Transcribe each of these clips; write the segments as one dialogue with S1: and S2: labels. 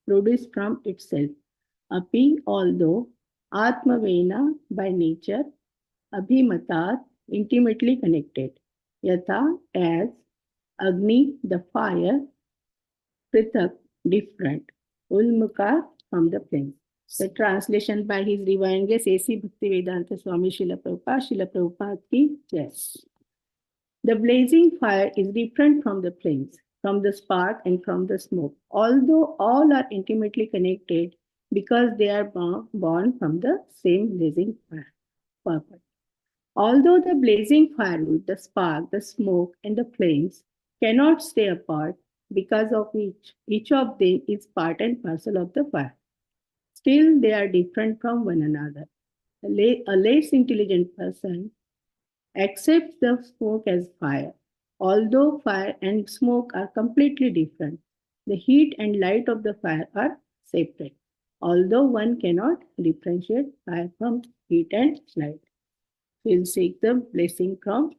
S1: produced from itself. Api, although Atmavena by nature, Abhimatat intimately connected. Yatha as Agni, the fire, Prithak, different. Ulmuka from the flames. The translation by His Divine Grace A.C. Bhaktivedanta Swami Srila Prabhupada ki Jai. The blazing fire is different from the flames, from the spark, and from the smoke, although all are intimately connected because they are born from the same blazing fire. Purpose. Although the blazing firewood, the spark, the smoke, and the flames cannot stay apart because of each of them is part and parcel of the fire, still they are different from one another. A less intelligent person accepts the smoke as fire. Although fire and smoke are completely different, the heat and light of the fire are separate. Although one cannot differentiate fire from heat and light. We'll seek the blessing from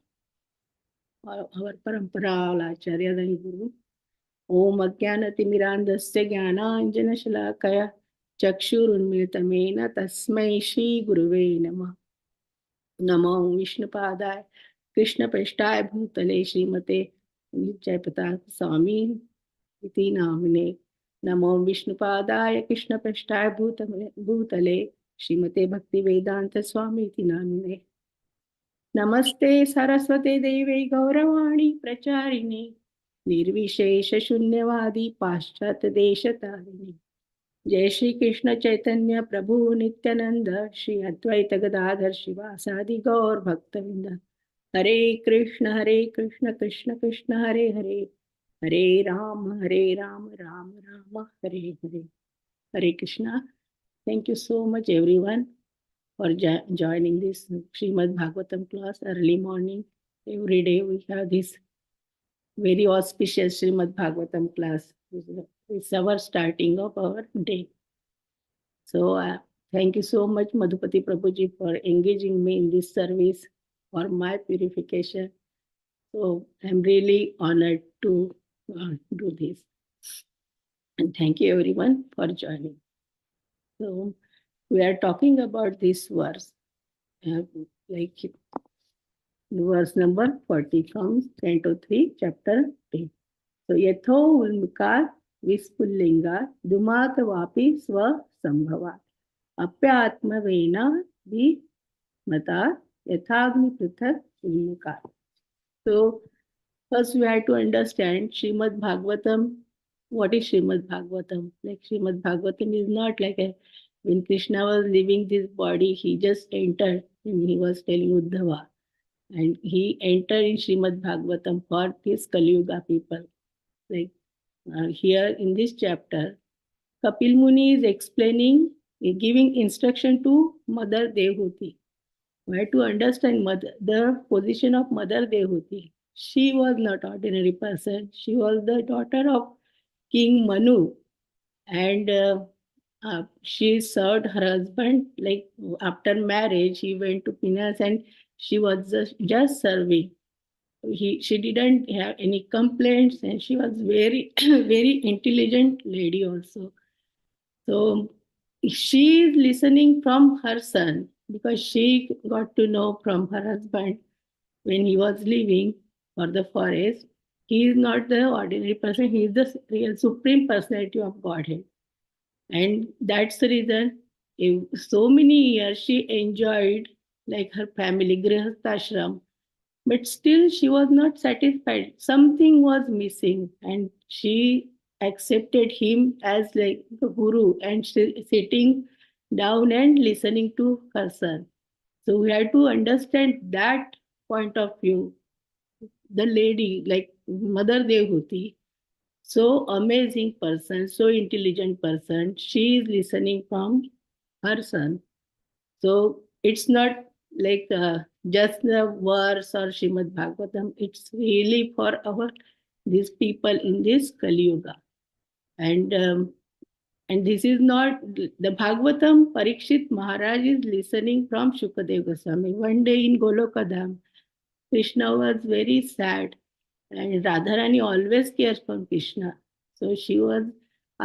S1: our Paramparal Acharya and Guru. Om Ajnanatimirandasya Jnananjanashalakaya Chakshurunmilitamena Tasmai Shri Guruve Namah. Namo Vishnupadaya Krishna Prashthaya Bhutale Srimate Jayapata Swami Iti Namine. Namo Vishnupadaya Krishna Prashthaya Bhutale Srimate Bhaktivedanta Swami Iti Namine. Namaste Saraswate Devi Gauravani Pracharini Nirvishesha Shunyavadi Paschat Deshatarini. Jai Shri Krishna Chaitanya Prabhu Nityananda Shri Advaita Gadadhar Shivasadi Gaur Bhaktavinda. Hare Krishna Krishna Krishna Hare Hare Hare Rama Rama Rama Hare Hare. Hare Krishna. Thank you so much everyone for joining this Shreemad Bhagavatam class early morning. Every day we have this very auspicious Shreemad Bhagavatam class. It's our starting of our day. So thank you so much Madhupati Prabhuji for engaging me in this service for my purification. So I'm really honored to do this. And thank you everyone for joining. So we are talking about this verse, like verse number 40 from Canto 3, chapter 8. So Yatho Ulmukar Vispullinga Dumat Vapi Swa Sambhava Apyatma Vena Di Mata Yathagni Prithak Ulmukar. So first we have to understand Shrimad Bhagavatam. What is Shrimad Bhagavatam? Like Shrimad Bhagavatam is not like when Krishna was leaving this body, he just entered and he was telling Uddhava. And he entered in Shrimad Bhagavatam for this Kali Yuga people. Like here in this chapter, Kapil Muni is explaining, giving instruction to Mother Dehuti. We have to understand the position of Mother Dehuti. She was not ordinary person. She was the daughter of King Manu. And she served her husband, like after marriage, he went to Pinas and she was just serving. She didn't have any complaints and she was very, very intelligent lady also. So she is listening from her son because she got to know from her husband when he was leaving for the forest. He is not the ordinary person, he is the real supreme personality of Godhead. And that's the reason so many years she enjoyed like her family, Grihastashram, but still she was not satisfied. Something was missing and she accepted him as like the guru and sitting down and listening to her son. So we have to understand that point of view. The lady, like Mother Dehuti, so amazing person, so intelligent person, she is listening from her son. So it's not like just the verse or Shrimad Bhagavatam, it's really for these people in this Kali Yuga. And this is not the Bhagavatam. Parikshit Maharaj is listening from Shukadev Goswami. One day in Golokadham, Krishna was very sad and Radharani always cares for Krishna. So she was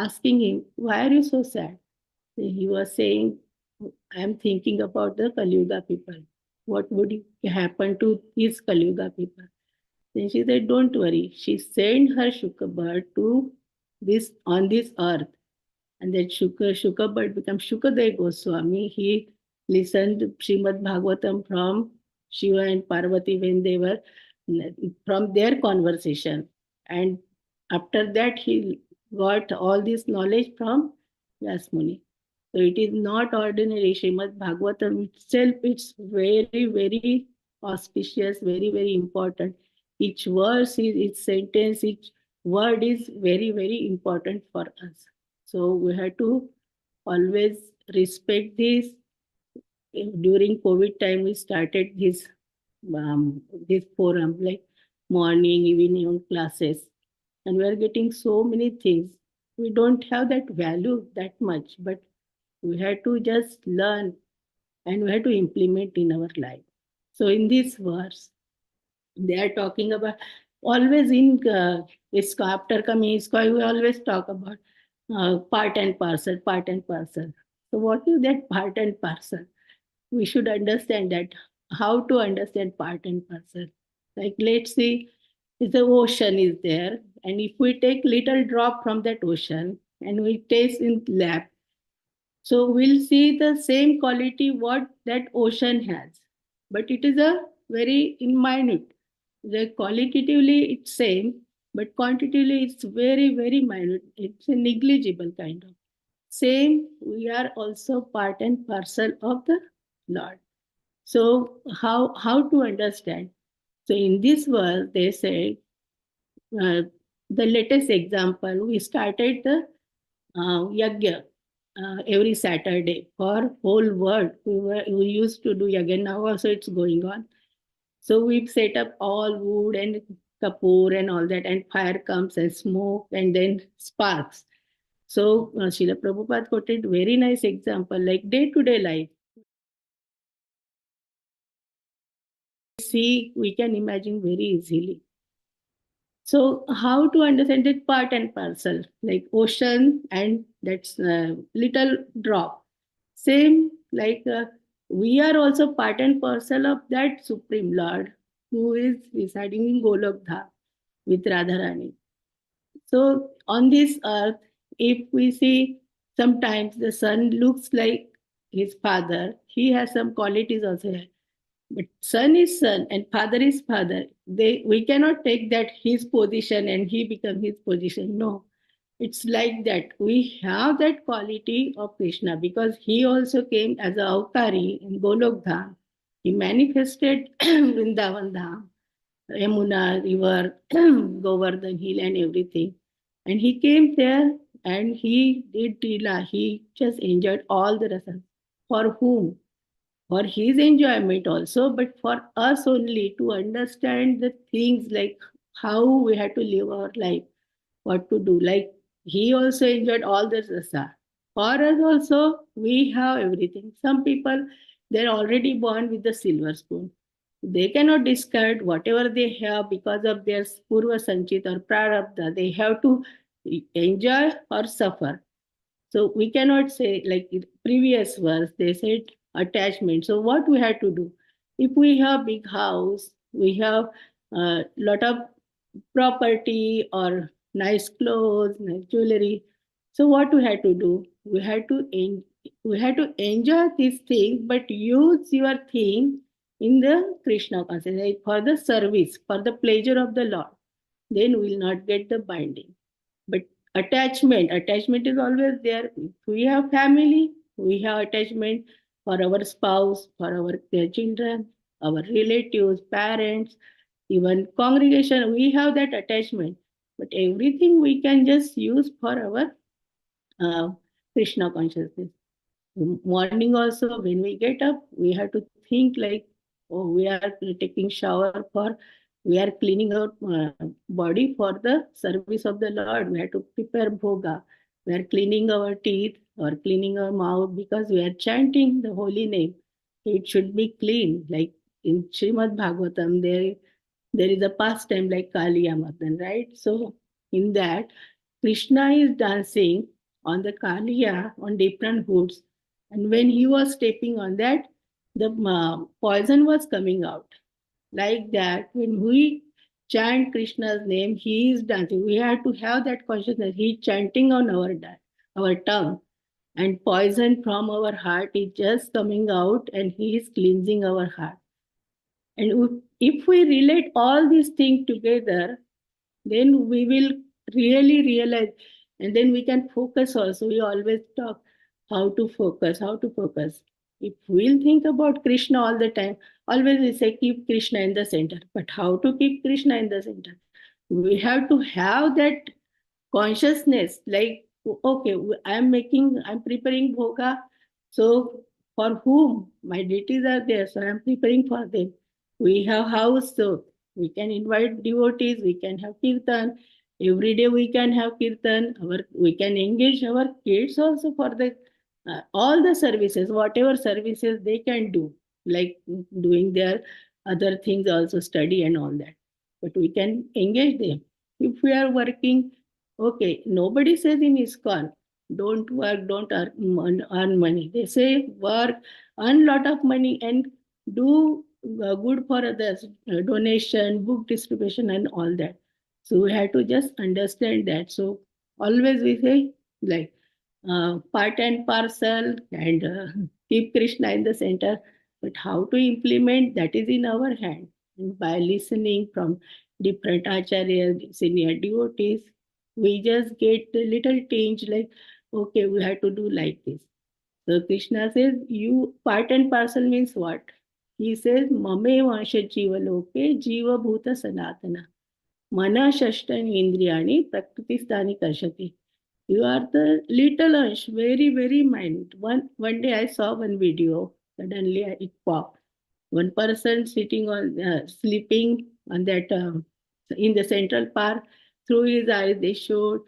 S1: asking him, "Why are you so sad?" He was saying, "I am thinking about the Kali Yuga people. What would happen to these Kali Yuga people?" Then she said, "Don't worry." She sent her Shukra bird to this on this earth, and that Shukra bird became Shukadev Goswami. He listened Shreemad Bhagavatam from Shiva and Parvati when they were from their conversation, and after that he got all this knowledge from Vyas Muni. So it is not ordinary. Shrimad Bhagavatam itself, it's very, very auspicious, very, very important. Each verse, each sentence, each word is very, very important for us. So we have to always respect this. During COVID time, we started this forum like morning, evening classes, and we are getting so many things. We don't have that value that much, but we have to just learn and we have to implement in our life. So in this verse, they are talking about always in after coming ISKCON, we always talk about part and parcel, part and parcel. So what is that part and parcel? We should understand that how to understand part and parcel. Like let's see, if the ocean is there, and if we take little drop from that ocean and we taste in lab, so we'll see the same quality what that ocean has, but it is a very in minute. The qualitatively it's same, but quantitatively it's very very minute. It's a negligible kind of. Same, we are also part and parcel of the Lord. So how to understand? So in this verse they say uh, the latest example we started the yagya every Saturday for whole world. We used to do yagya, now also it's going on. So we've set up all wood and kapoor and all that, and fire comes and smoke and then sparks. So Srila Prabhupada quoted very nice example like day to day life. See, we can imagine very easily. So how to understand it part and parcel, like ocean and that's little drop. Same like we are also part and parcel of that Supreme Lord who is residing in Golok Dham with Radharani. So on this earth, if we see sometimes the son looks like his father, he has some qualities also. But son is son and father is father. We cannot take that his position and he become his position. No, it's like that. We have that quality of Krishna because he also came as a avatari in Golok Dham. He manifested Vrindavan Dham, Yamuna river, Govardhan hill, and everything. And he came there and he did Tila. He just enjoyed all the rasa. For whom? For his enjoyment also, but for us only to understand the things like how we have to live our life, what to do. Like he also enjoyed all the rasa. For us also, we have everything. Some people, they're already born with the silver spoon. They cannot discard whatever they have because of their purva sanchit or prarabdha. They have to enjoy or suffer. So we cannot say like in previous verse, they said attachment. So what we have to do? If we have big house, we have a lot of property or nice clothes, nice jewelry. So what we have to do? We have to enjoy these things, but use your thing in the Krishna consciousness like for the service, for the pleasure of the Lord. Then we will not get the binding. But attachment is always there. If we have family, we have attachment for our spouse, for our children, our relatives, parents, even congregation. We have that attachment. But everything we can just use for our uh, Krishna consciousness. Morning also, when we get up, we have to think like, oh, we are taking shower for, we are cleaning our body for the service of the Lord. We have to prepare bhoga. We are cleaning our teeth or cleaning our mouth because we are chanting the holy name. It should be clean. Like in Shrimad Bhagavatam, there is a pastime like Kali Amardan, right? So in that, Krishna is dancing on the Kaliya on different hoods, and when he was stepping on that, the poison was coming out. Like that, when we chant Krishna's name, he is dancing. We have to have that consciousness. He is chanting on our tongue, and poison from our heart is just coming out, and he is cleansing our heart. And if we relate all these things together, then we will really realize, and then we can focus also. We always talk how to focus. If we'll think about Krishna all the time, always we say keep Krishna in the center. But how to keep Krishna in the center? We have to have that consciousness, like, okay, I'm preparing bhoga, so for whom my deities are there, so I'm preparing for them. We have house, so we can invite devotees, we can have kirtan every day, we can have kirtan, we can engage our kids also for the all the services, whatever services they can do, like doing their other things also, study and all that, but we can engage them. If we are working, okay, nobody says in ISKCON, don't work, don't earn money. They say work, earn lot of money, and do good for others, donation, book distribution, and all that. So we have to just understand that. So always we say like part and parcel, and keep Krishna in the center. But how to implement that is in our hand. And by listening from different acharyas, senior devotees, we just get a little change like, okay, we have to do like this. So Krishna says, you part and parcel means what? He says, Mame Vansha Jiva Loke Jiva Bhuta Sanatana. Mana Shashtani Indriyani Prakriti Karshati. You are the little Ansh, very, very minute. One day I saw one video, suddenly it popped. One person sitting on, sleeping on that, in the Central Park. Through his eyes, they showed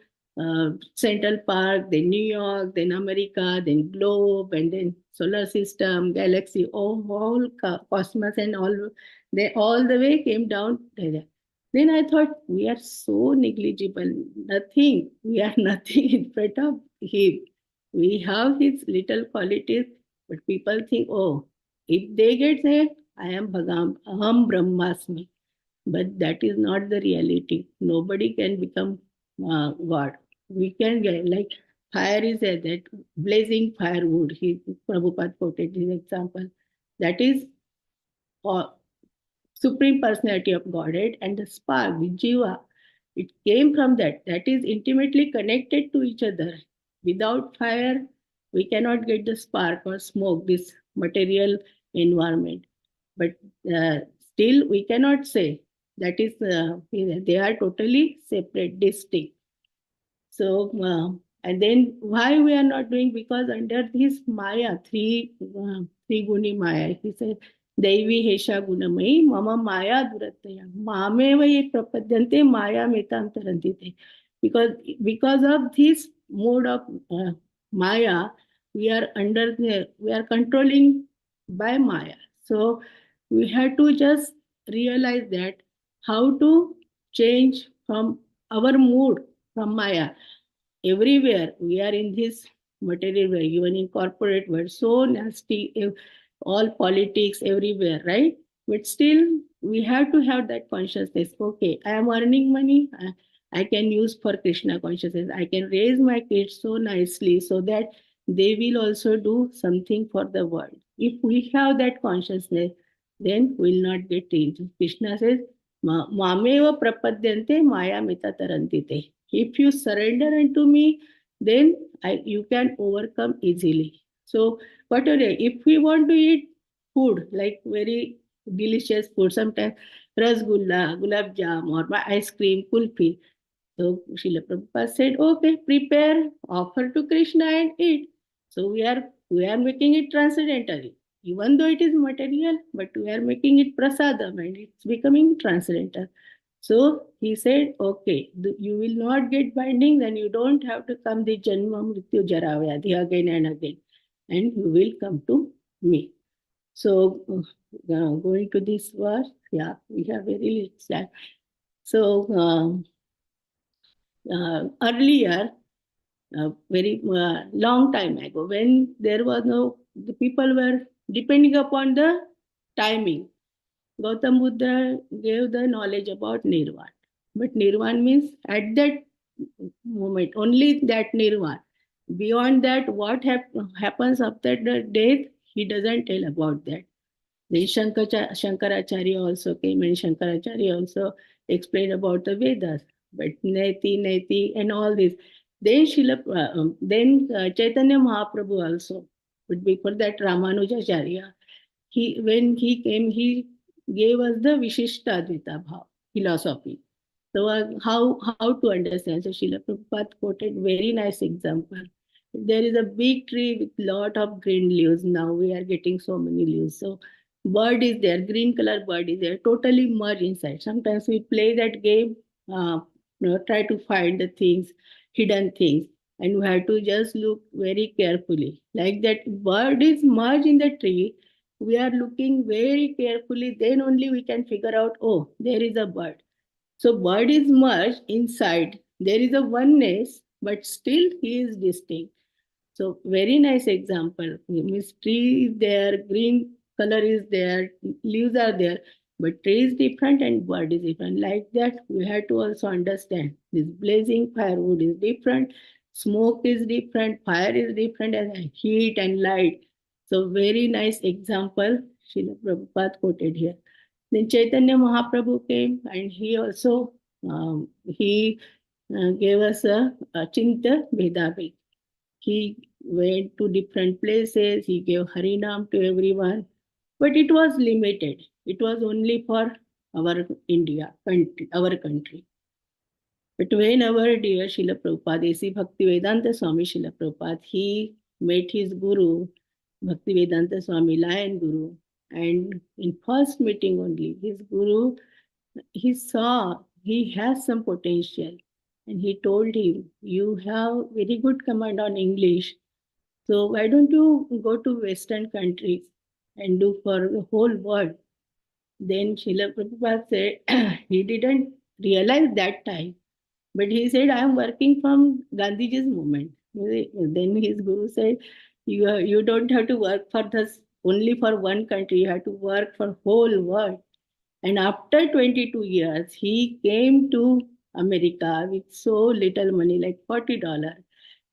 S1: Central Park, then New York, then America, then globe, and then solar system, galaxy, all cosmos, and all. They all the way came down there. Then I thought, we are so negligible, nothing. We are nothing in front of him. We have his little qualities, but people think, oh, if they get there, I am Bhagam, Aham Brahmasmi. But that is not the reality. Nobody can become God. We can get, like, fire is there, that blazing firewood. Prabhupada quoted this example. That is uh, Supreme Personality of Godhead, and the spark, the Jiva. It came from that. That is intimately connected to each other. Without fire, we cannot get the spark or smoke, this material environment. But still, we cannot say that is, they are totally separate, distinct. So, and then why we are not doing? Because under this Maya, three guni Maya, he said, Devi Hesha Gunamai, Mama Maya Durataya, Mameva ye prapadyante Maya metantarantite. Because of this mode of Maya, we are controlling by Maya. So we have to just realize that how to change from our mood from Maya. Everywhere we are in this material world, even in corporate world, so nasty, all politics everywhere, right? But still, we have to have that consciousness. Okay, I am earning money. I can use for Krishna consciousness. I can raise my kids so nicely so that they will also do something for the world. If we have that consciousness, then we'll not get changed. Krishna says, Mameva prapadyante maya mita tarantite. If you surrender unto me, then you can overcome easily. So, whatever, if we want to eat food, like very delicious food, sometimes rasgulla, gulab jam, or ice cream, kulfi. So, Srila Prabhupada said, okay, prepare, offer to Krishna and eat. So, we are making it transcendental. Even though it is material, but we are making it prasadam and it's becoming transcendental. So he said, okay, you will not get binding, then you don't have to come the Janma Mrityu Jara Vyadhi again and again, and you will come to me. So going to this verse, yeah, we have very little time. So earlier, very long time ago, when there was no, the people were depending upon the timing. Gautam Buddha gave the knowledge about Nirvana. But Nirvana means at that moment, only that Nirvana. Beyond that, what happens after the death, he doesn't tell about that. Then Shankaracharya also came, and Shankaracharya also explained about the Vedas, but Neti, and all this. Then Chaitanya Mahaprabhu also, but before that Ramanujacharya, when he came, he gave us the Vishishta Advaita Bhav philosophy. So how to understand? So Srila Prabhupada quoted very nice example. There is a big tree with lot of green leaves. Now we are getting so many leaves. So bird is there, green color bird is there, totally merged inside. Sometimes we play that game, try to find the things, hidden things, and we have to just look very carefully. Like that bird is merged in the tree. We are looking very carefully, then only we can figure out, oh, there is a bird. So bird is merged inside. There is a oneness, but still he is distinct. So very nice example. Means tree is there, green color is there, leaves are there, but tree is different and bird is different. Like that, we have to also understand this blazing firewood is different, smoke is different, fire is different, and heat and light. So very nice example Srila Prabhupada quoted here. Then Chaitanya Mahaprabhu came, and he also he gave us a Chinta Vedavi. He went to different places, he gave Harinam to everyone, but it was limited. It was only for our India, our country. But when our dear Srila Prabhupada, A.C. Bhaktivedanta Swami Srila Prabhupada, he met his Guru, Bhaktivedanta Swami, Lion Guru, and in first meeting only, his Guru, he saw he has some potential, and he told him, you have very good command on English, so why don't you go to Western countries and do for the whole world? Then Srila Prabhupada said he didn't realize that time, but he said, I am working from Gandhiji's movement. Then his guru said, you don't have to work for this only for one country, you have to work for whole world. And after 22 years, he came to America with so little money, like $40,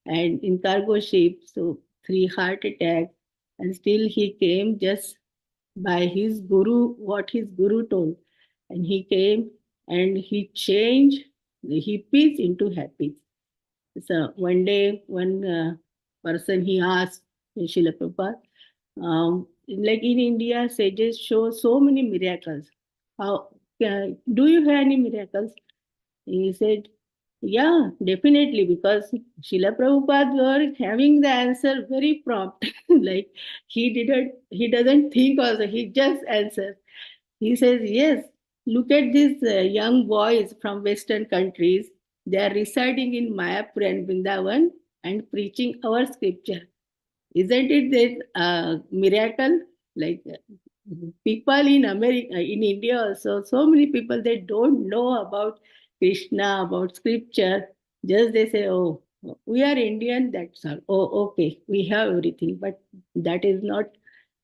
S1: and in cargo ship, so 3 heart attacks, and still he came just by his guru, what his guru told. And he came and he changed the hippies into happies. So one day, one person he asked Srila Prabhupada, like in India, sages show so many miracles. How do you have any miracles? He said, yeah, definitely, because Srila Prabhupada were having the answer very prompt. Like he doesn't think also, he just answers. He says, yes, look at these young boys from Western countries. They are residing in Mayapur and Vrindavan and preaching our scripture. Isn't it that miracle? Like people in America, in India also, so many people, they don't know about Krishna, about scripture. Just they say, oh, we are Indian, that's all. Oh, okay, we have everything. But that is not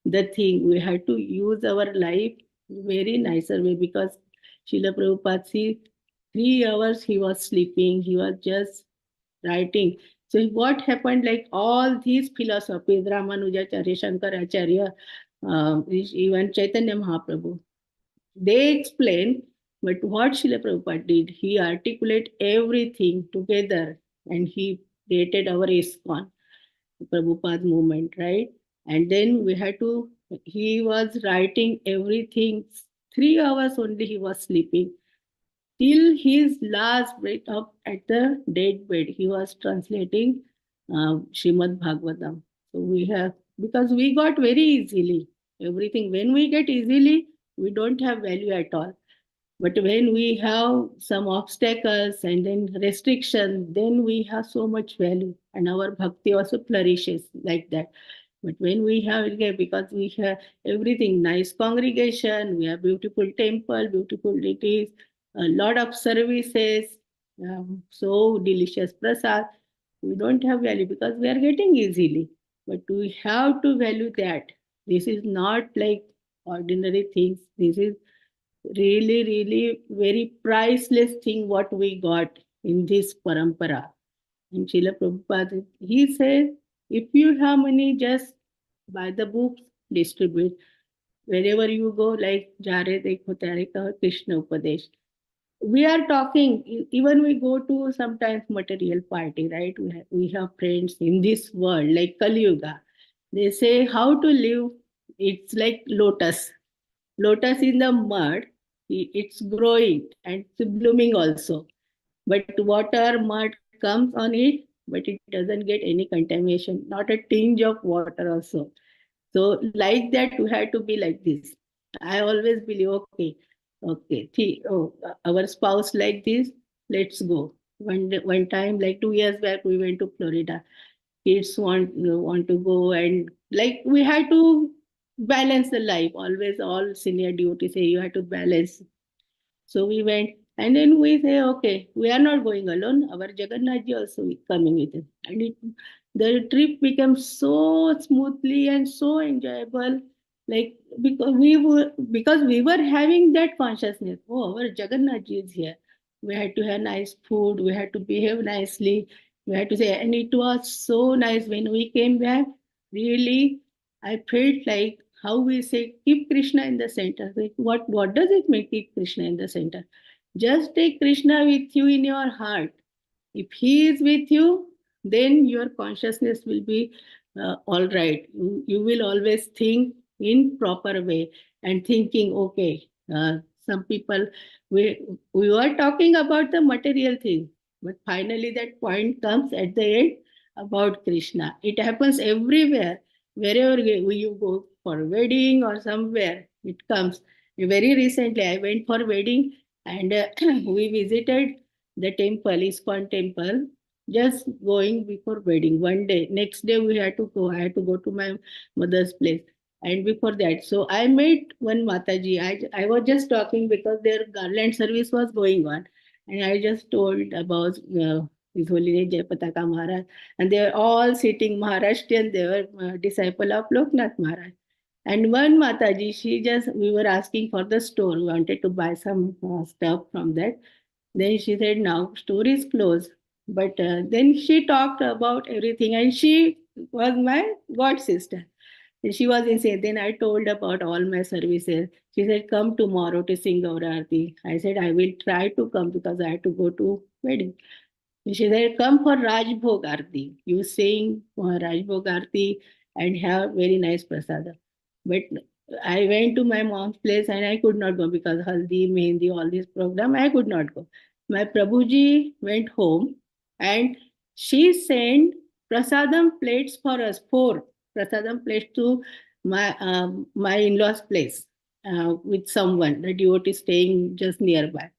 S1: the thing. We have to use our life very nicer way, because Srila Prabhupada, see, 3 hours he was sleeping, he was just writing. So what happened, like all these philosophies, Ramanujacharya, Shankaracharya, even Chaitanya Mahaprabhu, they explain, but what Srila Prabhupada did, he articulate everything together, and he created our ISKCON, Prabhupada movement, right? And then we had to, he was writing everything. 3 hours only he was sleeping. Till his last breath up at the dead bed, he was translating Shreemad Bhagavatam. So we have, because we got very easily everything. When we get easily, we don't have value at all. But when we have some obstacles and then restrictions, then we have so much value, and our bhakti also flourishes like that. But when we have, okay, because we have everything, nice congregation, we have beautiful temple, beautiful deities, a lot of services, so delicious prasad. We don't have value because we are getting easily. But we have to value that. This is not like ordinary things. This is really, really very priceless thing what we got in this parampara. And Srila Prabhupada, he says, if you have money, just buy the books, distribute. Wherever you go, like Jare Dekho Tare Kaho Krishna Upadesh. We are talking, even we go to sometimes material party, right? We have friends in this world, like Kali Yuga. They say how to live, it's like lotus. Lotus in the mud, it's growing and it's blooming also. But water, mud comes on it, but it doesn't get any contamination, not a tinge of water also. So, like that, we have to be like this. I always believe, our spouse like this, let's go. One time, like 2 years back, we went to Florida. Kids want to go, and like we had to balance the life. Always, all senior duty say you have to balance. So we went, and then we say, okay, we are not going alone. Our Jagannath ji also is coming with us. And the trip became so smoothly and so enjoyable. Like because we were having that consciousness. Oh, our Jagannath ji is here. We had to have nice food. We had to behave nicely. We had to say, and it was so nice when we came back. Really, I felt like how we say keep Krishna in the center. Like what does it mean keep Krishna in the center? Just take Krishna with you in your heart. If he is with you, then your consciousness will be all right. You will always think in proper way and thinking, okay, some people, we, we were talking about the material thing, but finally that point comes at the end about Krishna. It happens everywhere. Wherever you go for wedding or somewhere, it comes. Very recently, I went for wedding and we visited the temple, ISKCON temple, just going before wedding. One day, next day we had to go. I had to go to my mother's place. And before that, so I met one Mataji. I was just talking because their garland service was going on. And I just told about His Holiness Jayapataka Maharaj. And they were all sitting Maharashtrian. They were disciple of Loknath Maharaj. And one Mataji, we were asking for the store. We wanted to buy some stuff from that. Then she said, now store is closed. But then she talked about everything, and she was my god sister. And she was insane. Then I told about all my services. She said, come tomorrow to sing Gaura Aarti. I said, I will try to come because I had to go to wedding. She said, come for Rajbhog Aarti. You sing for Rajbhog Aarti and have very nice prasada. But I went to my mom's place and I could not go because Haldi, Mehendi, all this program, I could not go. My Prabhuji went home and she sent prasadam plates for us, four prasadam plates to my in-laws' place with someone, the devotee staying just nearby.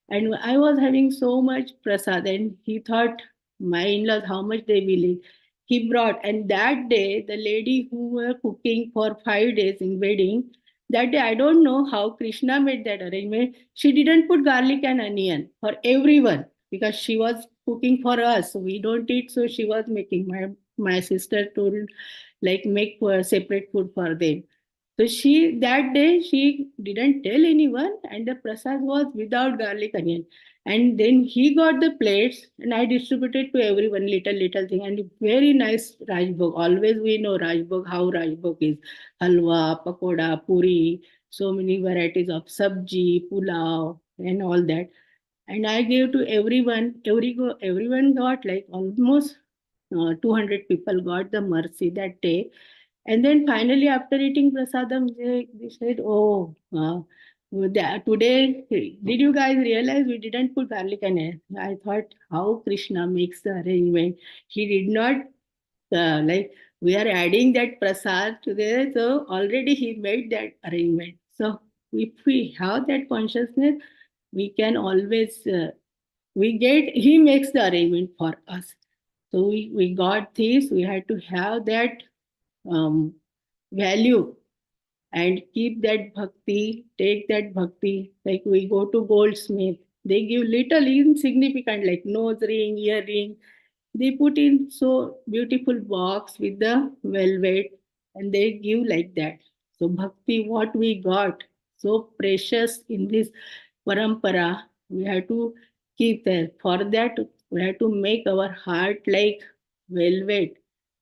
S1: And I was having so much prasad, and he thought my in-laws how much they will eat. He brought, and that day the lady who were cooking for 5 days in wedding, that day I don't know how Krishna made that arrangement. She didn't put garlic and onion for everyone because she was cooking for us. We don't eat, so she was making. My sister told like make separate food for them. So she that day she didn't tell anyone, and the prasad was without garlic onion. And then he got the plates, and I distributed to everyone little thing. And very nice Rajbhog. Always we know Rajbhog how Rajbhog is halwa, pakoda, puri, so many varieties of sabji, pulao, and all that. And I gave to everyone. Everyone got like almost 200 people got the mercy that day. And then finally, after eating prasadam, they said, "Oh, today, did you guys realize we didn't put garlic in it?" I thought, how Krishna makes the arrangement. He did not like we are adding that prasad today, so already he made that arrangement. So if we have that consciousness, we can always we get. He makes the arrangement for us. So we got this. We had to have that um, value and keep that bhakti, take that bhakti. Like we go to goldsmith. They give little insignificant like nose ring, earring. They put in so beautiful box with the velvet and they give like that. So bhakti, what we got so precious in this parampara, we have to keep that. For that, we have to make our heart like velvet,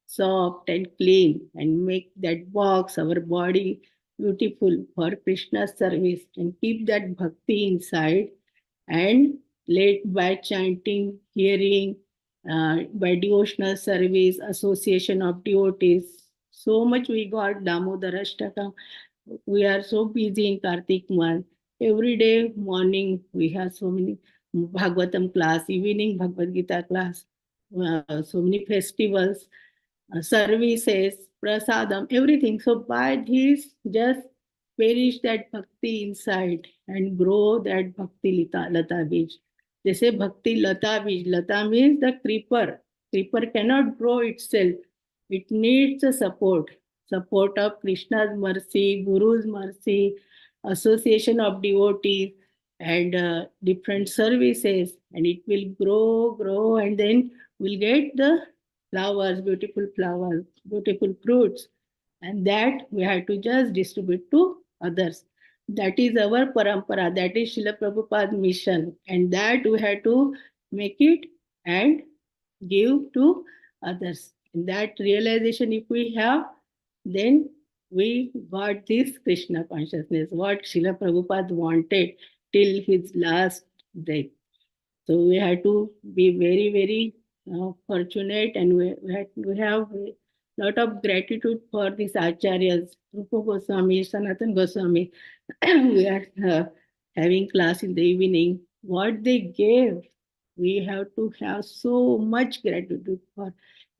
S1: soft and clean, and make that box, our body beautiful for Krishna's service, and keep that bhakti inside and led by chanting, hearing, by devotional service, association of devotees. So much we got Damodar Ashtaka. We are so busy in Kartik month. Every day morning we have so many Bhagavatam class, evening Bhagavad Gita class, so many festivals, services, prasadam, everything. So by this, just perish that bhakti inside and grow that bhakti lata bij. They say bhakti lata bij. Lata means the creeper. Creeper cannot grow itself. It needs a support of Krishna's mercy, Guru's mercy, association of devotees, and different services, and it will grow, and then we'll get the flowers, beautiful fruits, and that we have to just distribute to others. That is our parampara, that is Srila Prabhupada's mission, and that we have to make it and give to others. And that realization, if we have, then we got this Krishna consciousness, what Srila Prabhupada wanted till his last breath. So we have to be very, very fortunate, and we have a lot of gratitude for these acharyas, Rupa Goswami, Sanatan Goswami. We are having class in the evening. What they gave, we have to have so much gratitude for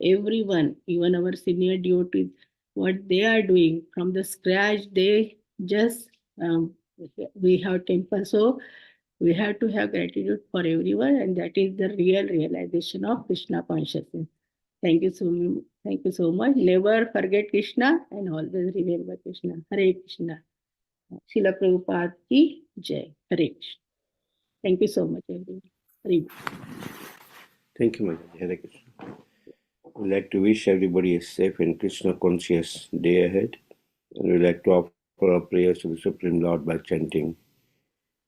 S1: everyone, even our senior devotees, what they are doing from the scratch. They just we have temple, so we have to have gratitude for everyone, and that is the real realization of Krishna consciousness. Thank you so much. Never forget Krishna and always remember Krishna. Hare Krishna. Srila Prabhupada ki jai. Hare Krishna. Thank you so much, everyone. Hare.
S2: Thank you, Mataji. Hare Krishna. We'd like to wish everybody a safe and Krishna conscious day ahead. And we'd like to offer our prayers to the Supreme Lord by chanting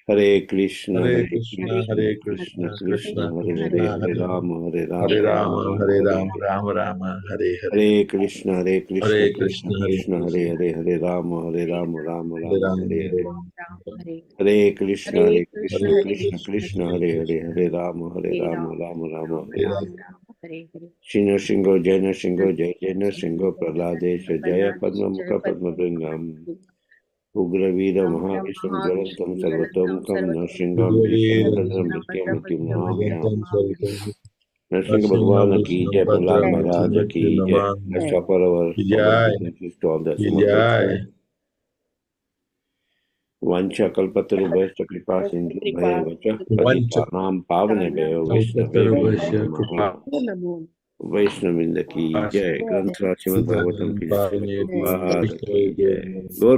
S2: Hare Krishna,
S3: Hare
S2: Hare
S3: Krishna,
S2: Krishna,
S3: Hare
S2: Krishna
S3: Krishna,
S2: Krishna,
S3: Krishna
S2: Hare
S3: Krishna,
S2: Hare, Hare Rama, Hare
S3: Hare
S2: Rama, Rama
S3: Rama,
S2: Rama,
S3: Hare
S2: Hare
S3: Rama,
S2: Hare.
S3: Rama Rama, Hare Hare.
S2: Hare Krishna, Hare Krishna,
S3: Hare
S2: Krishna
S3: Krishna, Hare
S2: Krishna, Hare
S3: Krishna,
S2: Hare, Hare Rama, Hare Rama, Rama
S3: Hare
S2: Rama,
S3: Rama,
S2: Hare
S3: Hare
S2: Hare.
S3: Rama,
S2: Hare Krishna,
S1: Hare
S2: Hare
S1: Krishna,
S2: Krishna,
S3: Hare
S1: Hare
S2: Krishna
S3: Krishna,
S1: Krishna,
S2: Krishna,
S3: Hare
S2: Hare
S1: Krishna
S2: Hare,
S3: Krishna,
S2: Hare Rama, Hare
S1: Hare
S2: Rama,
S1: Ram,
S2: Rama Rama,
S1: Ram
S2: Hare
S3: Hare
S1: Ram
S2: Hare.
S1: Ram, Hare Hare.
S2: Shino Shingo, Jaina Shingo, Jai Jaina Shingo,
S1: Krishna
S2: Praladesha, Jaya
S1: Prahlad,
S2: Padma
S1: Jai
S2: Mukha Padma
S1: Padma
S2: Bringam. Ugravira Mahavisham Jwalantam
S1: Mahavishnu
S2: Sarvatam
S1: Jalatam
S2: Kam
S1: Sarvatam
S2: Narshingam
S3: Hare
S2: Bhisham
S3: Krishna,
S2: Bhatyam
S1: Krishna
S2: Bhatyam
S1: Bhattam
S2: Mahamyam.
S1: Bhattam Mahavishnu.
S2: Nrsimha
S3: Nrsimha
S2: Bhagwan ki
S3: Vishnu
S2: Jai, Prahlad
S3: Bhadram
S1: Jai
S2: Maharaj
S3: Bhakti
S2: ki Jai.
S3: Naman,
S2: Let's
S1: Jai
S2: offer our
S3: Jai,
S2: obeisances to all the Srimad
S3: Jai,
S2: Vaishnavas. Vancha kalpatarubhascha kripa sindhu
S1: Kripa
S2: bhayavacha
S3: Vancha
S2: patitanam pavanebhyo Vaishnavebhyo
S3: Kalpatarubhasya
S2: namaha.
S3: Kripa
S1: Namo.
S2: Vaishnavinda ki Jai. Granth Srimad Bhagavatam ki Jai. Srila
S1: Jai.
S2: Prabhupada ki Jai. Gaur